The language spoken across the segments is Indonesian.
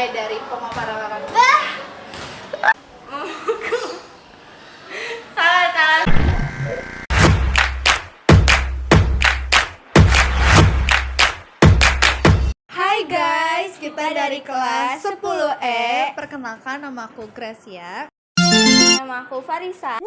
Dari pemaparan salah. Hai guys, kita dari kelas 10E. Perkenalkan, nama aku Gracia. Nama aku Farisa.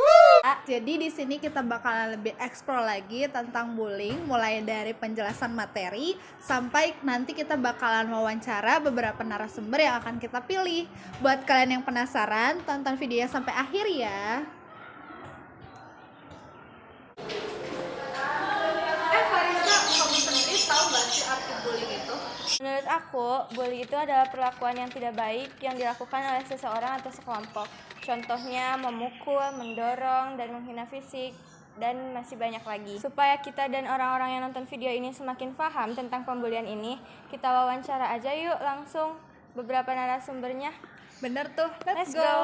Jadi di sini kita bakalan lebih explore lagi tentang bullying, mulai dari penjelasan materi sampai nanti kita bakalan wawancara beberapa narasumber yang akan kita pilih. Buat kalian yang penasaran, tonton videonya sampai akhir ya. Farisa, kamu sendiri tahu gak sih arti bullying itu? Menurut aku, bully itu adalah perlakuan yang tidak baik yang dilakukan oleh seseorang atau sekelompok. Contohnya memukul, mendorong, dan menghina fisik, dan masih banyak lagi. Supaya kita dan orang-orang yang nonton video ini semakin paham tentang pembulian ini, kita wawancara aja yuk langsung beberapa narasumbernya. Bener tuh, let's Let's go. go!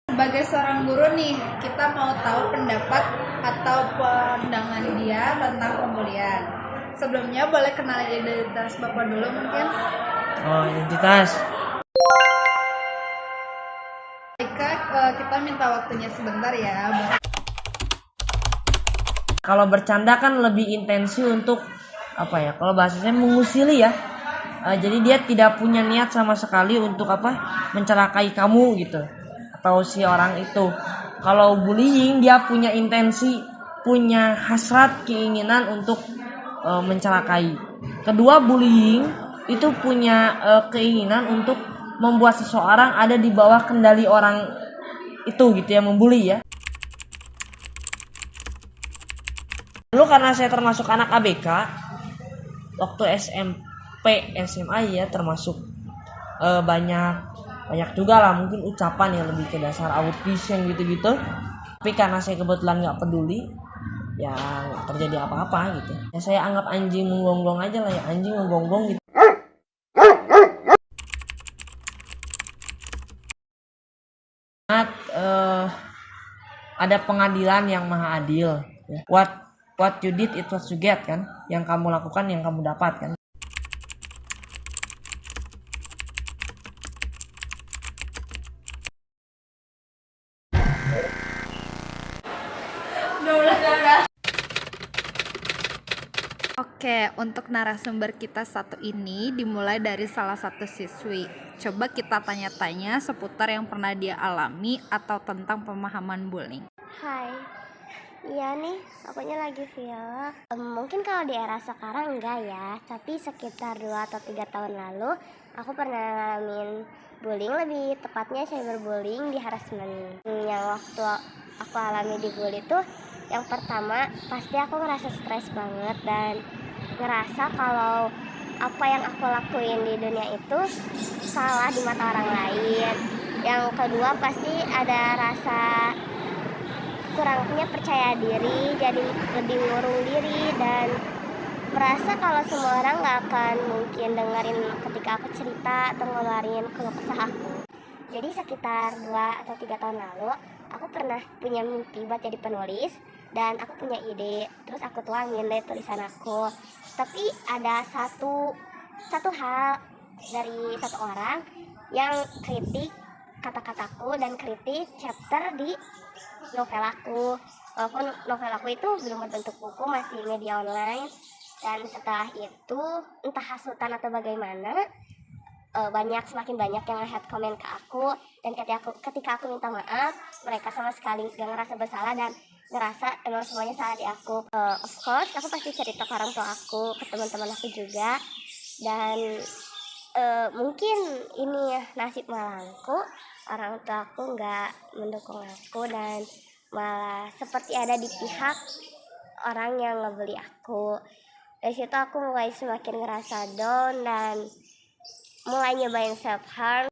Sebagai seorang guru nih, kita mau tahu pendapat atau pandangan dia tentang pembulian. Sebelumnya boleh kenalin identitas Bapak dulu mungkin? Oh, identitas. Kita minta waktunya sebentar ya. Kalau bercanda kan lebih intensi untuk apa ya? Kalau bahasanya mengusili ya. Jadi dia tidak punya niat sama sekali untuk mencelakai kamu gitu. Atau si orang itu. Kalau bullying dia punya intensi, punya hasrat, keinginan untuk mencelakai. Kedua, bullying itu punya keinginan untuk membuat seseorang ada di bawah kendali orang itu gitu ya, membuli ya. Dulu karena saya termasuk anak ABK, waktu SMP, SMA ya termasuk banyak juga lah mungkin ucapan yang lebih ke dasar autism gitu-gitu. Tapi karena saya kebetulan nggak peduli, ya nggak terjadi apa-apa gitu. Ya saya anggap anjing menggonggong aja lah ya, anjing menggonggong gitu. Ada pengadilan yang maha adil. Ya. What you did it what you get kan. Yang kamu lakukan yang kamu dapat kan. Oke, untuk narasumber kita satu ini dimulai dari salah satu siswi. Coba kita tanya-tanya seputar yang pernah dia alami atau tentang pemahaman bullying. Hai, iya nih, akunya lagi Viola. Mungkin kalau di era sekarang enggak ya, tapi sekitar 2 atau 3 tahun lalu aku pernah ngalamin bullying, lebih tepatnya cyberbullying di harassment. Yang waktu aku alami di bully tuh, yang pertama pasti aku ngerasa stres banget dan ngerasa kalau apa yang aku lakuin di dunia itu salah di mata orang lain. Yang kedua pasti ada rasa kurang punya percaya diri, jadi lebih ngurung diri dan merasa kalau semua orang gak akan mungkin dengerin ketika aku cerita atau ngeluarin keluh kesah aku. Jadi sekitar 2 atau 3 tahun lalu aku pernah punya mimpi buat jadi penulis dan aku punya ide, terus aku tuangin deh tulisan aku. Tapi ada satu hal dari satu orang yang kritik kata-kataku dan kritik chapter di novel aku. Walaupun novel aku itu belum berbentuk buku, masih media online. Dan setelah itu entah hasutan atau bagaimana, semakin banyak yang lihat komen ke aku. Dan ketika aku minta maaf, mereka sama sekali gak ngerasa bersalah dan ngerasa emang semuanya salah di aku. Of course aku pasti cerita ke orang tua aku, ke teman-teman aku juga. Dan mungkin ini ya nasib malangku, orang tua aku nggak mendukung aku dan malah seperti ada di pihak orang yang ngebeli aku. Dari situ aku mulai semakin ngerasa down dan mulai nyobain self harm.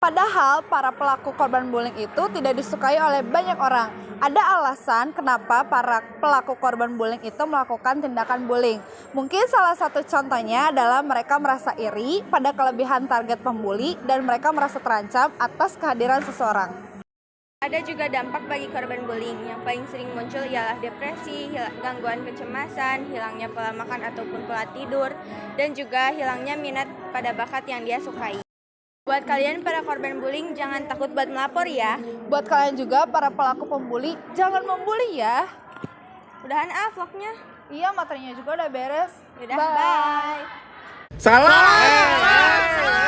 Padahal para pelaku korban bullying itu tidak disukai oleh banyak orang. Ada alasan kenapa para pelaku korban bullying itu melakukan tindakan bullying. Mungkin salah satu contohnya adalah mereka merasa iri pada kelebihan target pembuli dan mereka merasa terancam atas kehadiran seseorang. Ada juga dampak bagi korban bullying. Yang paling sering muncul ialah depresi, gangguan kecemasan, hilangnya pola makan ataupun pola tidur, dan juga hilangnya minat pada bakat yang dia sukai. Buat kalian para korban bullying, jangan takut buat melapor ya. Buat kalian juga para pelaku pembuli, jangan membuli ya. Udahan vlognya. Iya, materinya juga udah beres. Udah, bye. Salah.